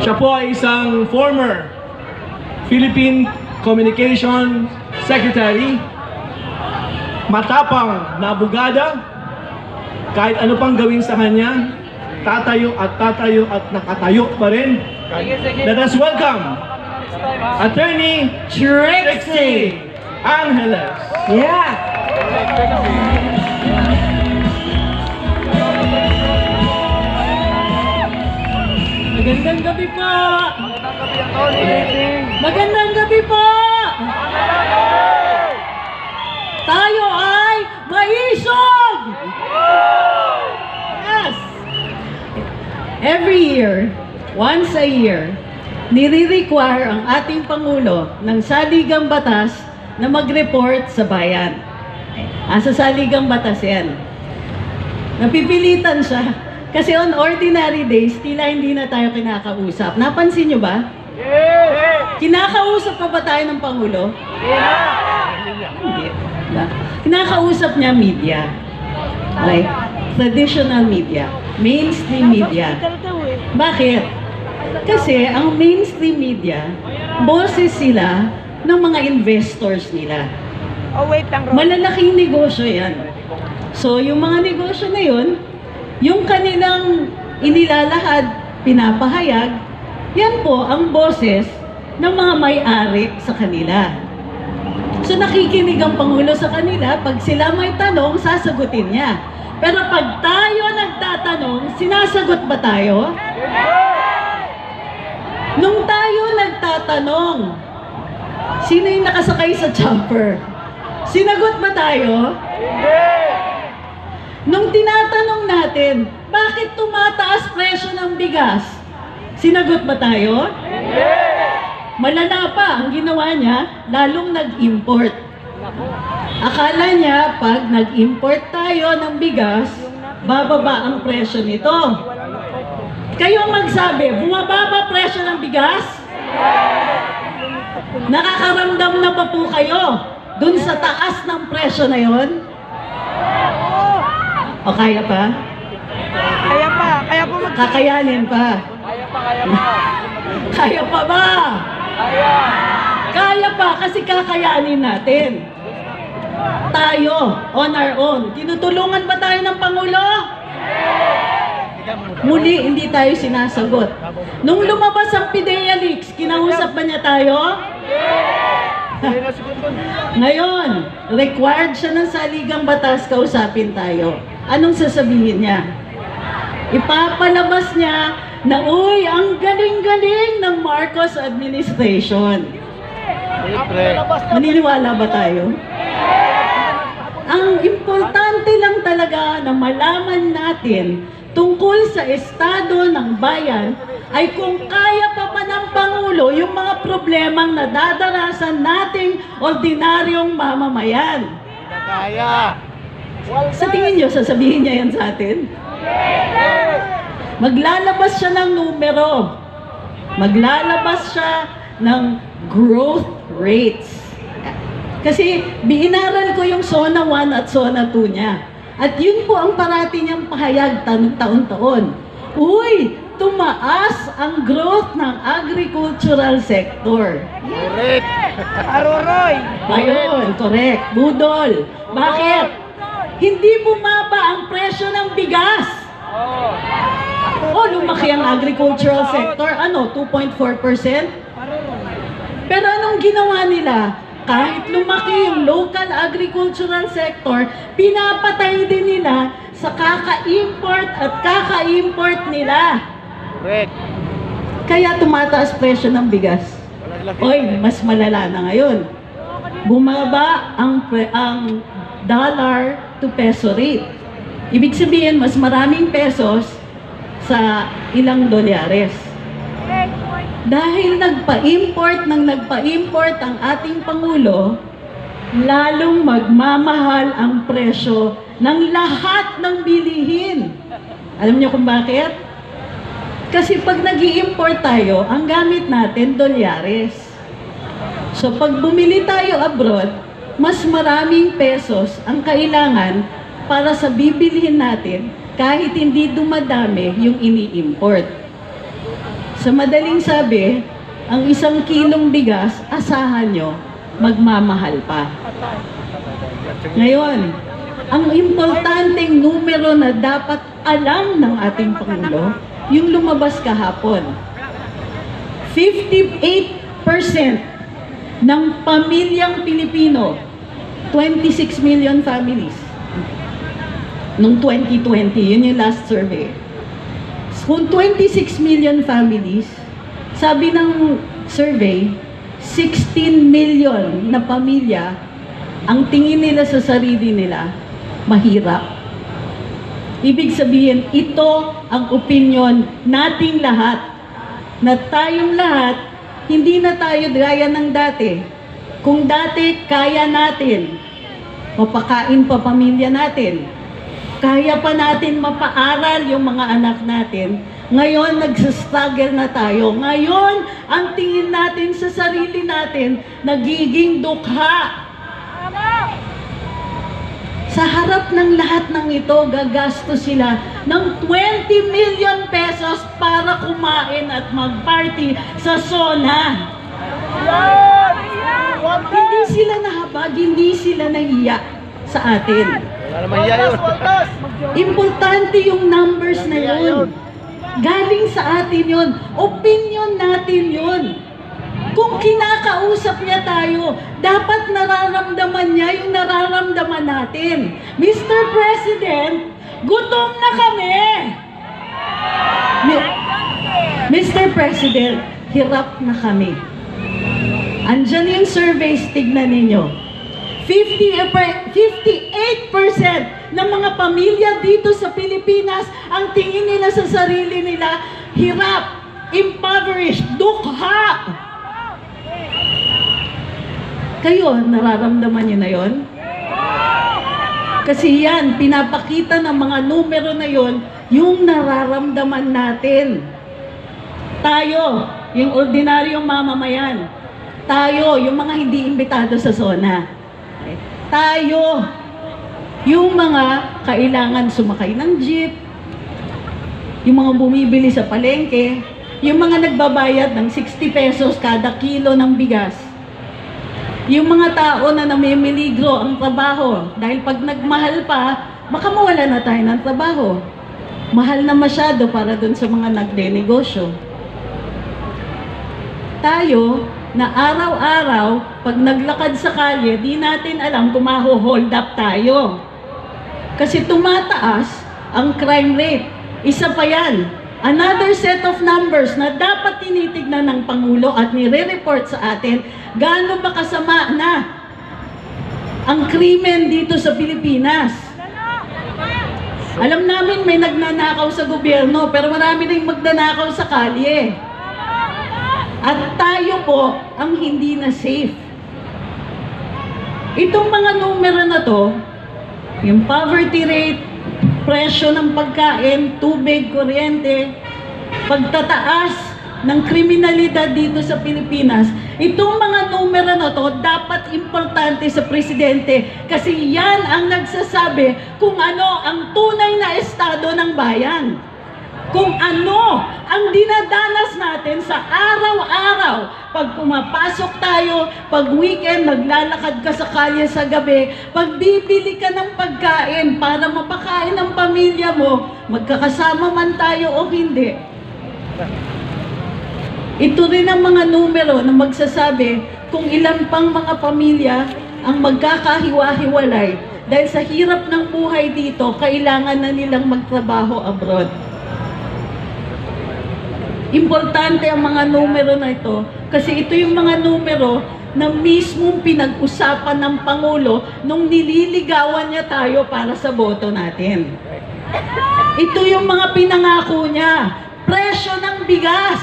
Siya po ay isang former Philippine Communication Secretary, matapang na abogada, kahit ano pang gawin sa kanya, tatayo at nakatayo pa rin. Let us welcome Attorney Trixie Angeles. Yeah! Magandang gabi po! Magandang gabi po! Tayo ay maisog! Yes! Every year, once a year, nire-require ang ating Pangulo ng Saligang Batas na mag-report sa bayan. Sa Saligang Batas yan. Napipilitan siya. Kasi on ordinary days, tila hindi na tayo kinakausap. Napansin nyo ba? Kinakausap pa ba tayo ng Pangulo? Hindi. Kinakausap niya media. Okay? Traditional media. Mainstream media. Bakit? Kasi ang mainstream media, boses sila ng mga investors nila. Oh, wait lang, Malalaking negosyo yan. So, yung mga negosyo na yun, yung kanilang inilalahad, pinapahayag, yan po ang boses ng mga may-ari sa kanila. So, nakikinig ang Pangulo sa kanila. Pag sila may tanong, sasagutin niya. Pero pag tayo nagtatanong, sinasagot ba tayo? Nung tayo nagtatanong, sino yung nakasakay sa chopper? Sinagot ba tayo? Nung tinatanong natin, bakit tumataas presyo ng bigas? Sinagot ba tayo? Malala pa, ang ginawa niya, lalong nag-import. Akala niya, pag nag-import tayo ng bigas, bababa ang presyo nito. Kayo magsabi, bumababa presyo ng bigas? Nakakaramdam na pa po kayo dun sa taas ng presyo na yon? O kaya pa? Kaya po Kakayanin pa? Kaya pa ba? Kaya pa kasi kakayanin natin. Tayo, on our own. Tinutulungan ba tayo ng Pangulo? Muli, hindi tayo sinasagot. Nung lumabas ang PIDEA leaks, kinausap ba niya tayo? Ngayon, required siya ng Saligang Batas, kausapin tayo. Anong sasabihin niya? Ipapalabas niya na, uy, ang galing-galing ng Marcos administration. Maniniwala ba tayo? Ang importante lang talaga na malaman natin tungkol sa estado ng bayan ay kung kaya pa ba ng Pangulo yung mga problemang nadadarasan nating ordinaryong mamamayan. Kaya. Sa tingin nyo, sasabihin niya yan sa atin? Maglalabas siya ng numero. Maglalabas siya ng growth rates. Kasi binaral ko yung Zona 1 at Zona 2 niya. At yun po ang parati niyang pahayag taon-taon. Uy, tumaas ang growth ng agricultural sector. Correct. Aruroy. Ayun, correct. Budol. Bakit? Hindi bumaba ang presyo ng bigas. Lumaki ang agricultural sector. 2.4%? Pero anong ginawa nila? Kahit lumaki yung local agricultural sector, pinapatay din nila sa kaka-import at kaka-import nila. Correct. Kaya tumataas presyo ng bigas. Oy, mas malala na ngayon. Bumaba ang dollar to peso rate. Ibig sabihin, mas maraming pesos sa ilang dolyares. Dahil nagpa-import ang ating Pangulo, lalong magmamahal ang presyo ng lahat ng bilihin. Alam niyo kung bakit? Kasi pag nag-i-import tayo, ang gamit natin dolyares. So pag bumili tayo abroad, mas maraming pesos ang kailangan para sa bibilihin natin kahit hindi dumadami yung ini-import. Sa madaling sabi, ang 1 kilong bigas, asahan nyo, magmamahal pa. Ngayon, ang importanteng numero na dapat alam ng ating Pangulo, yung lumabas kahapon. 58% ng pamilyang Pilipino, 26 million families, noong 2020, yun yung last survey. Kung 26 million families, sabi ng survey, 16 million na pamilya, ang tingin nila sa sarili nila, mahirap. Ibig sabihin, ito ang opinion nating lahat, na tayong lahat, hindi na tayo gaya ng dati. Kung dati, kaya natin, mapakain pa pamilya natin, kaya pa natin mapaaral yung mga anak natin, ngayon nagsastruggle na tayo. Ngayon, ang tingin natin sa sarili natin, nagiging dukha. Sa harap ng lahat ng ito, gagasto sila ng 20 million pesos para kumain at mag-party sa SONA. Hindi sila nahabag, hindi sila nahiya sa atin. Wala naman yan yun. Importante yung numbers na yun. Galing sa atin yun. Opinion natin yun. Kung kinakausap niya tayo, dapat nararamdaman niya yung nararamdaman natin. Mr. President, gutom na kami! Mr. President, hirap na kami. Andyan yung surveys, tignan ninyo. 58% ng mga pamilya dito sa Pilipinas, ang tingin nila sa sarili nila, hirap, impoverished, dukha. Kayo, nararamdaman nyo na yon? Kasi yan, pinapakita ng mga numero na yon, yung nararamdaman natin. Tayo, yung ordinaryong mamamayan. Tayo, yung mga hindi imbitado sa SONA. Tayo, yung mga kailangan sumakay ng jeep, yung mga bumibili sa palengke, yung mga nagbabayad ng 60 pesos kada kilo ng bigas, yung mga tao na namimiligro ang trabaho dahil pag nagmahal pa, baka mawala na tayo ng trabaho. Mahal na masyado para dun sa mga nagdenegosyo. Tayo, na araw-araw, pag naglakad sa kalye, di natin alam kung maho-hold up tayo. Kasi tumataas ang crime rate. Isa pa yan. Another set of numbers na dapat tinitignan ng Pangulo at nire-report sa atin, gaano ba kasama na ang krimen dito sa Pilipinas. Alam namin may nagnanakaw sa gobyerno, pero marami rin magnanakaw sa kalye. At tayo po ang hindi na safe. Itong mga numero na to, yung poverty rate, presyo ng pagkain, tubig, kuryente, pagtataas ng kriminalidad dito sa Pilipinas, itong mga numero na to dapat importante sa presidente kasi yan ang nagsasabi kung ano ang tunay na estado ng bayan. Kung ano ang dinadanas natin sa araw-araw. Pag pumapasok tayo, pag weekend, naglalakad ka sa kalye sa gabi, pag bibili ka ng pagkain para mapakain ang pamilya mo, magkakasama man tayo o hindi. Ito rin ang mga numero na magsasabi kung ilan pang mga pamilya ang magkakahiwa-hiwalay dahil sa hirap ng buhay dito, kailangan na nilang magtrabaho abroad. Importante ang mga numero na ito kasi ito yung mga numero na mismong pinag-usapan ng Pangulo nung nililigawan niya tayo para sa boto natin. Ito yung mga pinangako niya. Presyo ng bigas,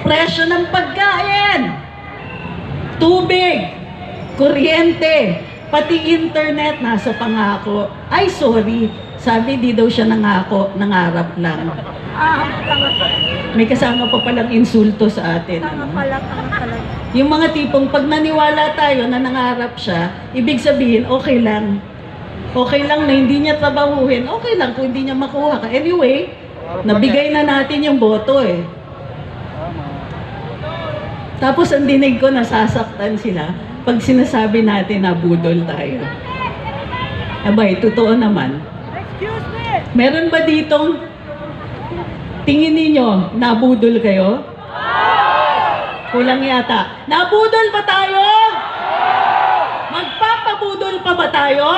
presyo ng pagkain, tubig, kuryente, pati internet nasa pangako. Ay, sorry. Sabi, di daw siya nangako, nangarap lang. May kasama pa palang insulto sa atin. Ano? Yung mga tipong pag naniwala tayo na nangarap siya, ibig sabihin, okay lang. Okay lang na hindi niya trabahuhin. Okay lang kung hindi niya makuha ka. Anyway, nabigay na natin yung boto eh. Tapos ang dinig ko, nasasaktan sila pag sinasabi natin na budol tayo. Abay, totoo naman. Meron ba ditong tingin ninyo, nabudol kayo? Kulang yata. Nabudol ba tayo? Magpapabudol pa ba tayo?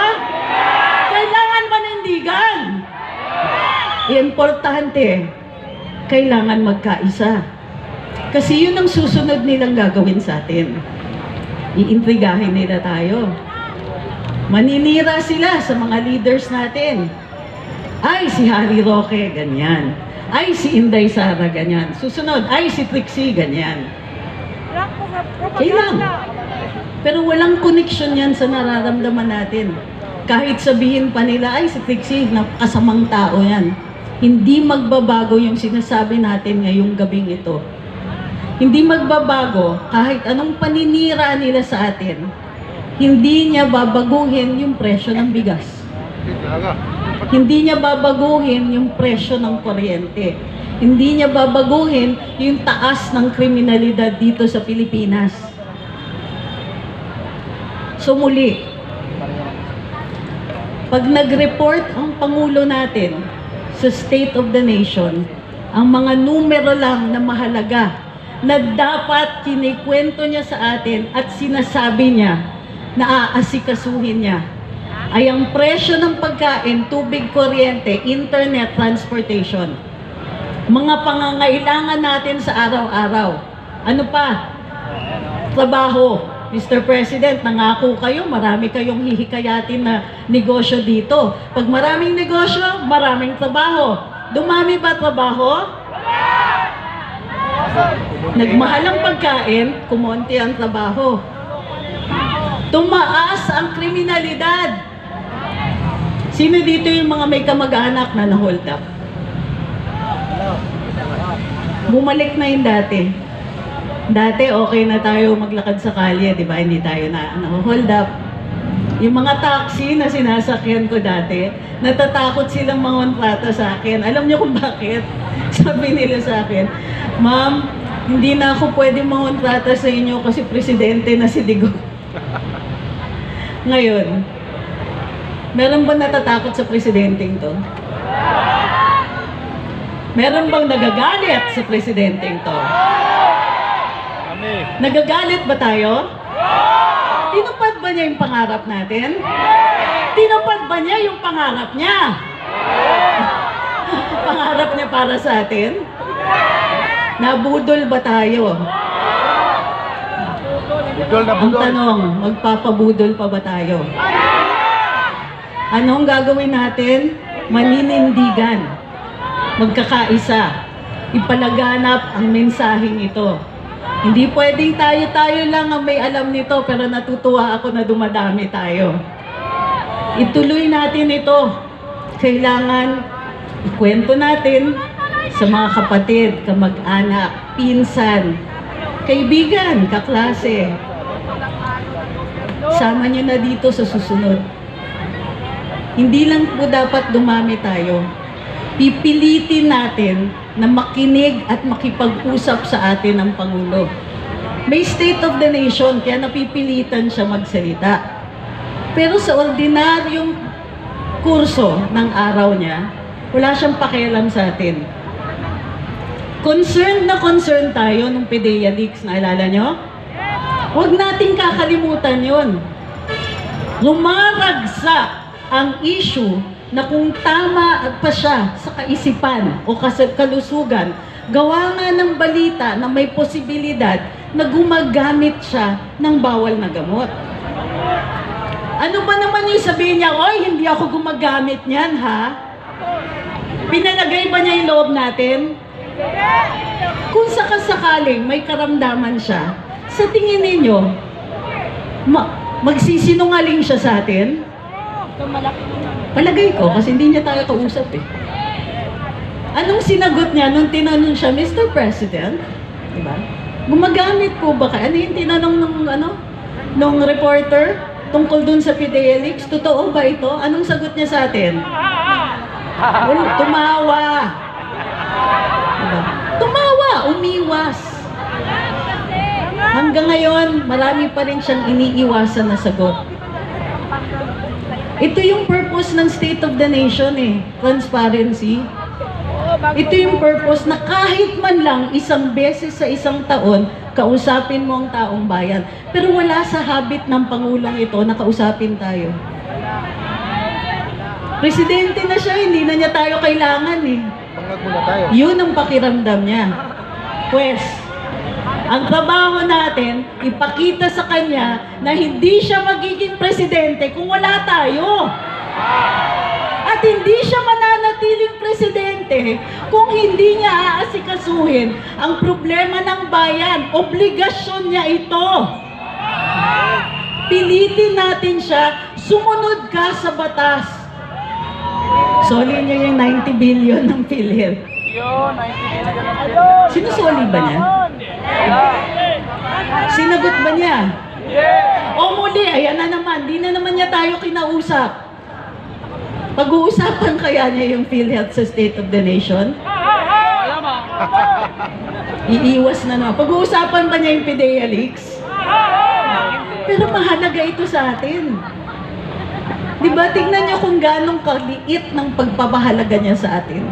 Kailangan manindigan. Importante, kailangan magkaisa. Kasi yun ang susunod nilang gagawin sa atin. Iintrigahin nila tayo. Maninira sila sa mga leaders natin. Ay, si Harry Roque, ganyan. Ay, si Inday Sara, ganyan. Susunod, ay, si Trixie, ganyan. Kailangan. Pero walang connection yan sa nararamdaman natin. Kahit sabihin pa nila, ay, si Trixie, kasamang tao yan. Hindi magbabago yung sinasabi natin ngayong gabing ito. Hindi magbabago kahit anong paninira nila sa atin. Hindi niya babaguhin yung presyo ng bigas. Hindi niya babaguhin yung presyo ng kuryente. Hindi niya babaguhin yung taas ng kriminalidad dito sa Pilipinas. So muli, pag nag-report ang Pangulo natin sa State of the Nation, ang mga numero lang na mahalaga na dapat kinikwento niya sa atin at sinasabi niya na aasikasuhin niya ay ang presyo ng pagkain, tubig, kuryente, internet, transportation. Mga pangangailangan natin sa araw-araw. Ano pa? Trabaho. Mr. President, nangako kayo, marami kayong hihikayatin na negosyo dito. Pag maraming negosyo, maraming trabaho. Dumami ba trabaho? Nagmahal ang pagkain, kumonti ang trabaho. Tumaas ang kriminalidad. Sino dito yung mga may kamag-anak na na-hold up? Bumalik na yung dati. Dati okay na tayo maglakad sa kalye, di ba? Hindi tayo na-hold up. Yung mga taxi na sinasakyan ko dati, natatakot silang mangontrata sa akin. Alam niyo kung bakit? Sabi nila sa akin, Ma'am, hindi na ako pwede mangontrata sa inyo kasi presidente na si Digong. Ngayon, meron bang natatakot sa presidenteng to? Meron bang nagagalit sa presidenteng to? Nagagalit ba tayo? Tinupad ba niya yung pangarap natin? Tinupad ba niya yung pangarap niya? Pangarap niya para sa atin? Nabudol ba tayo? Budol na Ang budol. tanong, magpapabudol pa ba tayo? Anong gagawin natin? Maninindigan. Magkakaisa. Ipalaganap ang mensaheng ito. Hindi pwedeng tayo-tayo lang ang may alam nito, pero natutuwa ako na dumadami tayo. Ituloy natin ito. Kailangan ikwento natin sa mga kapatid, kamag-anak, pinsan, kaibigan, kaklase. Sama nyo na dito sa susunod. Hindi lang po dapat dumami tayo. Pipilitin natin na makinig at makipag-usap sa atin ang Pangulo. May State of the Nation, kaya napipilitan siya magsalita. Pero sa ordinaryong kurso ng araw niya, wala siyang pakialam sa atin. Concerned na concerned tayo nung PDEA leaks, naalala nyo? Huwag nating kakalimutan yun. Lumaragsak ang issue na kung tama pa siya sa kaisipan o kalusugan, gawa nga ng balita na may posibilidad na gumagamit siya ng bawal na gamot. Ano ba naman yung sabihin niya, oy, hindi ako gumagamit niyan, ha? Pinalagay ba niya yung loob natin? Kung sakasakaling may karamdaman siya, sa tingin ninyo, magsisinungaling siya sa atin? Palagay ko, kasi hindi niya tayo kausap eh. Anong sinagot niya nung tinanong siya, Mr. President? Diba? Gumagamit po ba kayo? Ano yung tinanong nung reporter tungkol dun sa PDEA leaks? Totoo ba ito? Anong sagot niya sa atin? Tumawa. Diba? Tumawa, umiwas. Hanggang ngayon, marami pa rin siyang iniiwasan na sagot. Ito yung purpose ng State of the Nation eh, transparency. Ito yung purpose na kahit man lang isang beses sa isang taon, kausapin mo ang taong bayan. Pero wala sa habit ng Pangulong ito na kausapin tayo. Presidente na siya, hindi na niya tayo kailangan eh. Pangag muna tayo. Yun ang pakiramdam niya. Pues, ang trabaho natin, ipakita sa kanya na hindi siya magiging presidente kung wala tayo. At hindi siya mananatiling presidente kung hindi niya aasikasuhin ang problema ng bayan. Obligasyon niya ito. Pilitin natin siya, sumunod ka sa batas. Soli niya yung 90 billion ng PhilHealth. Sinusoli ba niya? Sinagot ba niya? O muli, ayan na naman, di na naman niya tayo kinausap. Pag-uusapan kaya niya yung PhilHealth sa State of the Nation? Iiwas na naman. Pag-uusapan ba niya yung PDEA leaks? Pero mahalaga ito sa atin. Diba, tignan niyo kung ganong kaliit ng pagpapahalaga niya sa atin.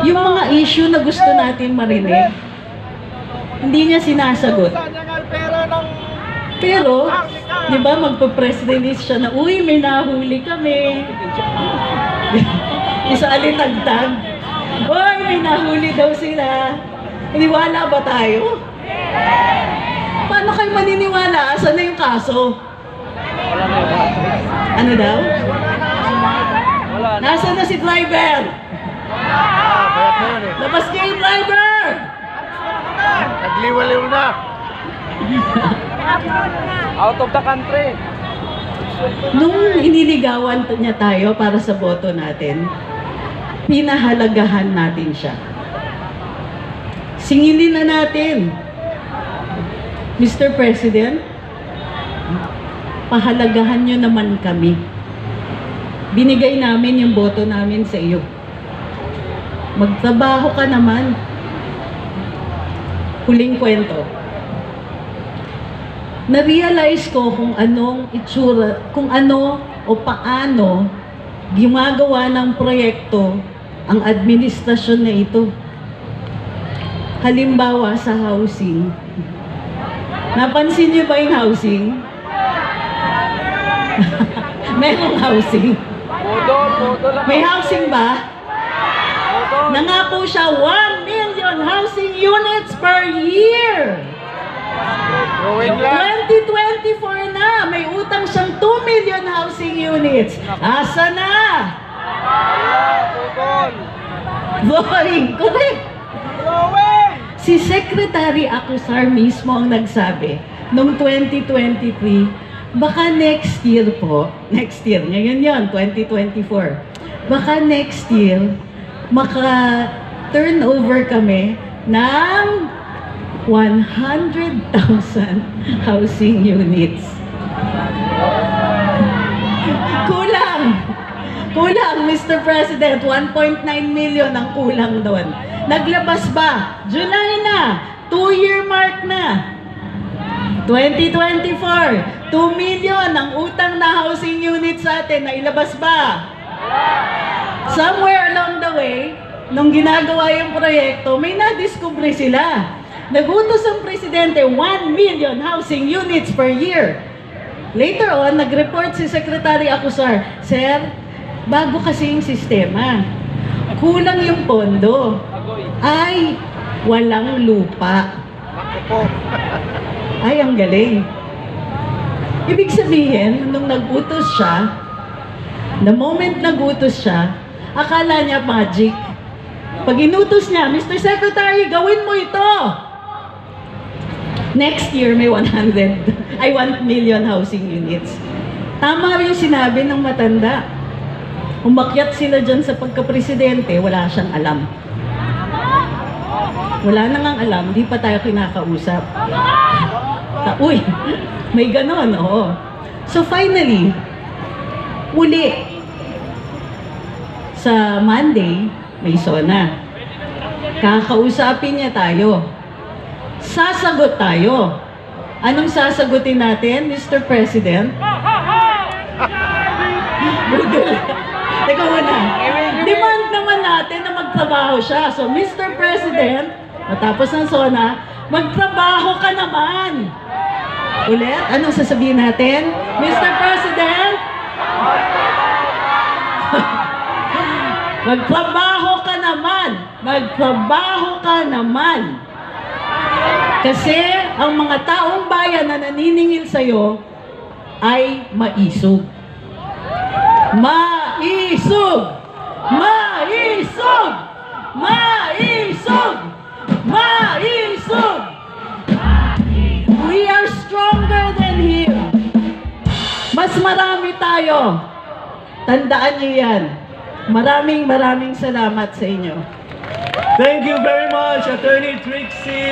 Yung mga issue na gusto natin marinig, hindi niya sinasagot. Pero, di ba, magpa-press release siya na, uy, may nahuli kami. Isa alitagtag. Uy, may nahuli daw sila. Iniwala ba tayo? Paano kayo maniniwala? Asan na yung kaso? Ano daw? Nasaan na si driver? Bayat na yun eh. Labas niya yung driver! Nagliwaliw na. Out of the country. Nung iniligawan niya tayo para sa boto natin, pinahalagahan natin siya. Singilin na natin. Mr. President, pahalagahan niyo naman kami. Binigay namin yung boto namin sa iyo. Magtrabaho ka naman. Huling kwento. Na-realize ko kung anong itsura, kung ano o paano gumagawa ng proyekto ang administrasyon na ito. Halimbawa sa housing. Napansin niyo ba yung housing? Merong housing. May housing ba? Nangako siya 1 million housing units per year. Growing lang. 2024 na, may utang siyang 2 million housing units. Asa na? Going! Correct! Si Secretary Acusar mismo ang nagsabi, noong 2023, baka next year po, next year, ngayon yon 2024, baka next year, maka-turnover kami ng 100,000 housing units. Kulang, Mr. President, 1.9 million ang kulang doon. Naglabas ba? July na, 2-year mark na. 2024, 2 million ang utang na housing units sa atin. Nailabas ba? Somewhere along the way, nung ginagawa yung proyekto, may nadiskubre sila. Nagutos ang presidente, 1 million housing units per year. Later on, nag-report si Secretary Acusar, Sir, bago kasi yung sistema. Kulang yung pondo. Ay, walang lupa. Ako po. Ay, ang galing. Ibig sabihin, nung nag-utos siya, the moment nag-utos siya, akala niya magic. Pag inutos niya, Mr. Secretary, gawin mo ito! Next year, may 1 million housing units. Tama yung sinabi ng matanda. Umakyat sila dyan sa pagka-presidente, wala siyang alam. Wala na ngang alam, di pa tayo kinakausap. Uy, may ganon, oo. So finally, uli, sa Monday, may SONA. Kakausapin niya tayo. Sasagot tayo. Anong sasagutin natin, Mr. President? Budol. Teka muna. Demand naman natin na magtrabaho siya. So, Mr. President, matapos ng SONA, magtrabaho ka naman. Ulit, anong sasabihin natin? Mr. President, magtrabaho ka naman. Magtrabaho ka naman. Kasi ang mga taong bayan na naniningil sa'yo ay maisog. Maisog! Maisog! Maisog! Maisog! We are stronger than him. Mas marami tayo. Tandaan niyo yan. Maraming salamat sa inyo. Thank you very much, Attorney Trixie.